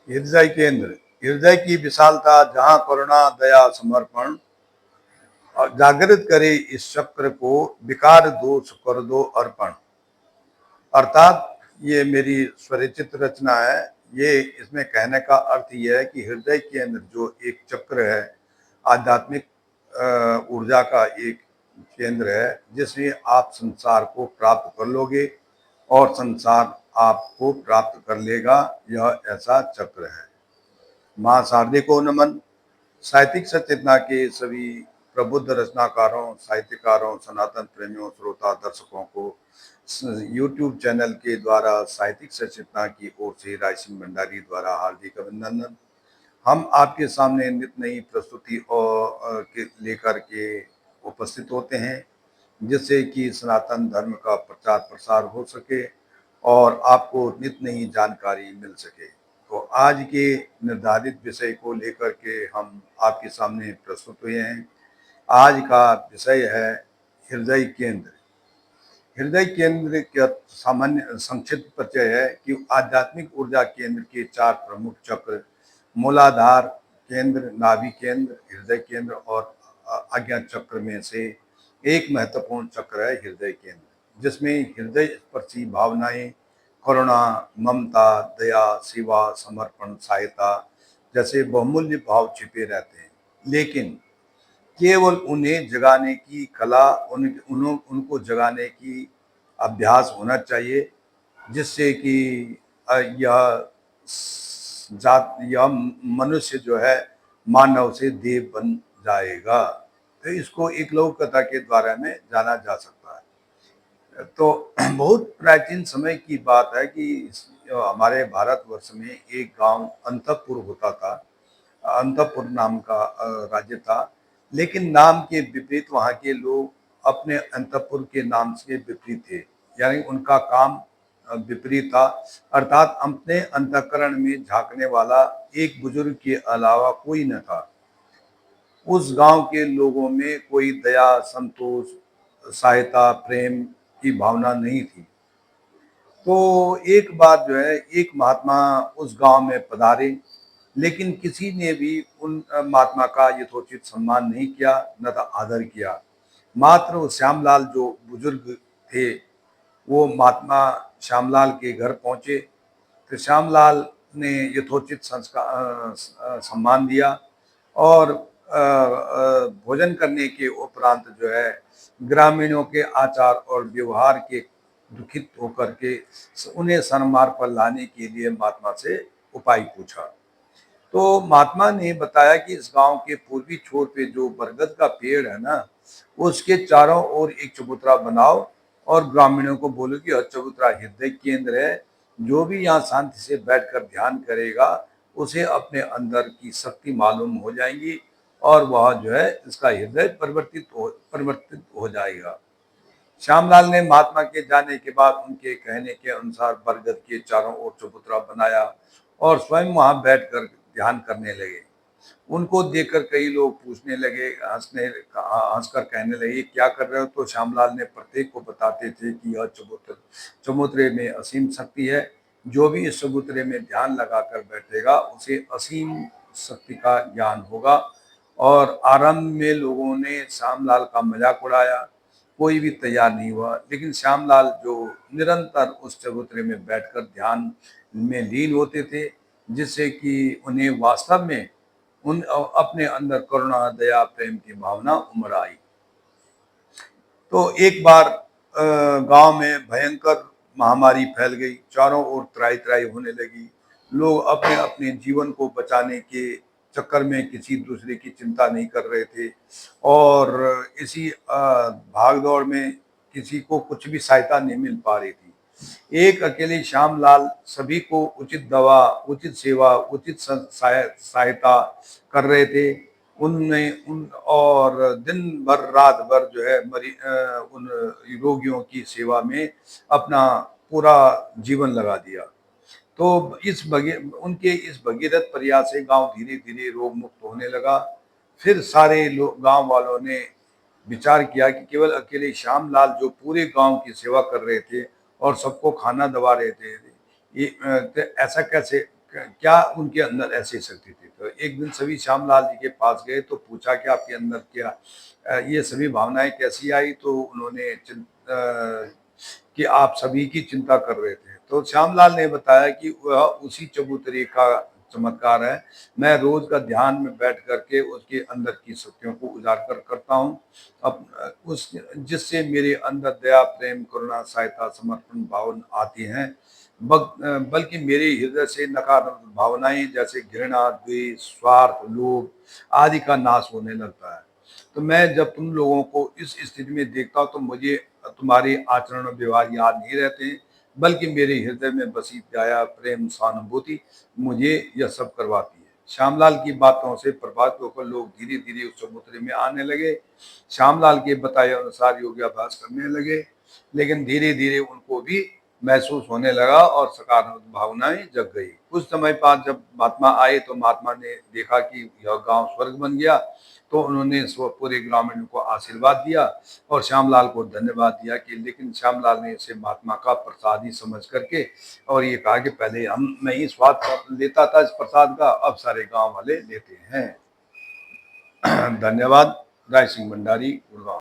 हृदय केंद्र, हृदय की विशालता जहाँ करुणा दया समर्पण और जागृत करे इस चक्र को, विकार दोष कर दो अर्पण। अर्थात ये मेरी स्वरचित रचना है। ये इसमें कहने का अर्थ ये है कि हृदय केंद्र जो एक चक्र है, आध्यात्मिक ऊर्जा का एक केंद्र है, जिसमें आप संसार को प्राप्त कर लोगे और संसार आपको प्राप्त कर लेगा। यह ऐसा चक्र है। माँ शारदे को नमन। साहित्यिक सचेतना के सभी प्रबुद्ध रचनाकारों, साहित्यकारों, सनातन प्रेमियों, श्रोता, दर्शकों को यूट्यूब चैनल के द्वारा साहित्यिक सचेतना की ओर से राय सिंह भंडारी द्वारा हार्दिक अभिनंदन। हम आपके सामने नित नई प्रस्तुति और के लेकर के उपस्थित होते हैं, जिससे कि सनातन धर्म का प्रचार प्रसार हो सके और आपको नित नई जानकारी मिल सके। तो आज के निर्धारित विषय को लेकर के हम आपके सामने प्रस्तुत हुए हैं। आज का विषय है हृदय केंद्र। हृदय केंद्र का सामान्य संक्षिप्त परिचय है कि आध्यात्मिक ऊर्जा केंद्र के चार प्रमुख चक्र मूलाधार केंद्र, नाभि केंद्र, हृदय केंद्र और आज्ञा चक्र में से एक महत्वपूर्ण चक्र है हृदय केंद्र, जिसमें हृदय स्पर्शी भावनाएं, करुणा, ममता, दया, सेवा, समर्पण, सहायता जैसे बहुमूल्य भाव छिपे रहते हैं। लेकिन केवल उन्हें जगाने की कला, उनको जगाने की अभ्यास होना चाहिए, जिससे कि यह जात यह मनुष्य जो है मानव से देव बन जाएगा। तो इसको एकलौक कथा के द्वारा में जाना जा सकता है। तो बहुत प्राचीन समय की बात है कि हमारे भारतवर्ष में एक गांव अंतपुर होता था। अंतपुर नाम का राज्य था, लेकिन नाम के विपरीत वहाँ के लोग अपने अंतपुर के नाम से विपरीत थे, यानी उनका काम विपरीत था। अर्थात अपने अंतःकरण में झांकने वाला एक बुजुर्ग के अलावा कोई न था। उस गांव के लोगों में कोई दया, संतोष, सहायता, प्रेम की भावना नहीं थी। तो एक बार जो है एक महात्मा उस गांव में पधारे, लेकिन किसी ने भी उन महात्मा का यथोचित सम्मान नहीं किया, न तो आदर किया। मात्र वो श्यामलाल जो बुजुर्ग थे, वो महात्मा श्यामलाल के घर पहुंचे। तो श्यामलाल ने यथोचित संस्कार सम्मान दिया और भोजन करने के उपरांत जो है ग्रामीणों के आचार और व्यवहार के दुखित होकर के उन्हें सन्मार्ग पर लाने के लिए महात्मा से उपाय पूछा। तो महात्मा ने बताया कि इस गांव के पूर्वी छोर पे जो बरगद का पेड़ है ना, उसके चारों ओर एक चबूतरा बनाओ और ग्रामीणों को बोलो कि यह चबूतरा हृदय केंद्र है। जो भी यहाँ शांति से बैठकर ध्यान करेगा, उसे अपने अंदर की शक्ति मालूम हो जाएंगी और वह जो है इसका हृदय परिवर्तित हो जाएगा। श्यामलाल ने महात्मा के जाने के बाद उनके कहने के अनुसार बरगद के चारों ओर चबूतरा बनाया और स्वयं वहां बैठकर ध्यान करने लगे। उनको देखकर कई लोग पूछने लगे, हंसकर कहने लगे, क्या कर रहे हो? तो श्यामलाल ने प्रत्येक को बताते थे कि यह चबूतरे में असीम शक्ति है। जो भी इस चबूतरे में ध्यान लगाकर बैठेगा, उसे असीम शक्ति का ज्ञान होगा। और आरंभ में लोगों ने श्यामलाल का मजाक उड़ाया, कोई भी तैयार नहीं हुआ। लेकिन श्यामलाल जो निरंतर उस चबूतरे में बैठकर ध्यान में लीन होते थे, जिससे कि उन्हें वास्तव में उन अपने अंदर करुणा, दया, प्रेम की भावना उमड़ आई। तो एक बार गांव में भयंकर महामारी फैल गई, चारों ओर त्राही त्राही होने लगी। लोग अपने अपने जीवन को बचाने के चक्कर में किसी दूसरे की चिंता नहीं कर रहे थे और इसी भागदौड़ में किसी को कुछ भी सहायता नहीं मिल पा रही थी। एक अकेले श्यामलाल सभी को उचित दवा, उचित सेवा, उचित सहायता कर रहे थे। उनने उन और दिन भर रात भर जो है उन रोगियों की सेवा में अपना पूरा जीवन लगा दिया। तो उनके इस भगीरथ प्रयास से गांव धीरे धीरे रोग मुक्त होने लगा। फिर सारे लोग, गांव वालों ने विचार किया कि केवल अकेले श्यामलाल जो पूरे गांव की सेवा कर रहे थे और सबको खाना दबा रहे थे, ये ऐसा कैसे क्या उनके अंदर ऐसी शक्ति थी। तो एक दिन सभी श्यामलाल जी के पास गए तो पूछा कि आपके अंदर क्या ये सभी भावनाएं कैसी आई। तो उन्होंने कि आप सभी की चिंता कर रहे थे। तो श्यामलाल ने बताया कि वह उसी चबूतरे का चमत्कार है। मैं रोज का ध्यान में बैठ करके उसके अंदर की शक्तियों को उजागर करता हूँ, अब उस जिससे मेरे अंदर दया, प्रेम, करुणा, सहायता, समर्पण भावना आती हैं। बल्कि मेरे हृदय से नकारात्मक भावनाएं जैसे घृणा, द्वेष, स्वार्थ, लोभ आदि का नाश होने लगता है। तो मैं जब तुम लोगों को इस स्थिति में देखता हूँ तो मुझे तुम्हारे आचरण और व्यवहार याद नहीं रहते, बल्कि मेरे हृदय में बसी दया, प्रेम, सहानुभूति मुझे यह सब करवाती है। श्यामलाल की बातों से प्रभावित होकर लोग धीरे धीरे उस चबूतरे में आने लगे। श्यामलाल के बताए अनुसार योगाभ्यास करने लगे, लेकिन धीरे धीरे उनको भी महसूस होने लगा और सकारात्मक भावनाएं जग गई। कुछ समय बाद जब महात्मा आए तो महात्मा ने देखा कि यह गांव स्वर्ग बन गया। तो उन्होंने पूरे ग्रामीणों को आशीर्वाद दिया और श्यामलाल को धन्यवाद दिया कि लेकिन श्यामलाल ने इसे महात्मा का प्रसाद ही समझ करके और ये कहा कि पहले मैं ही स्वाद लेता था इस प्रसाद का, अब सारे गांव वाले लेते हैं। धन्यवाद। राय सिंह भंडारी, गुड़गांव।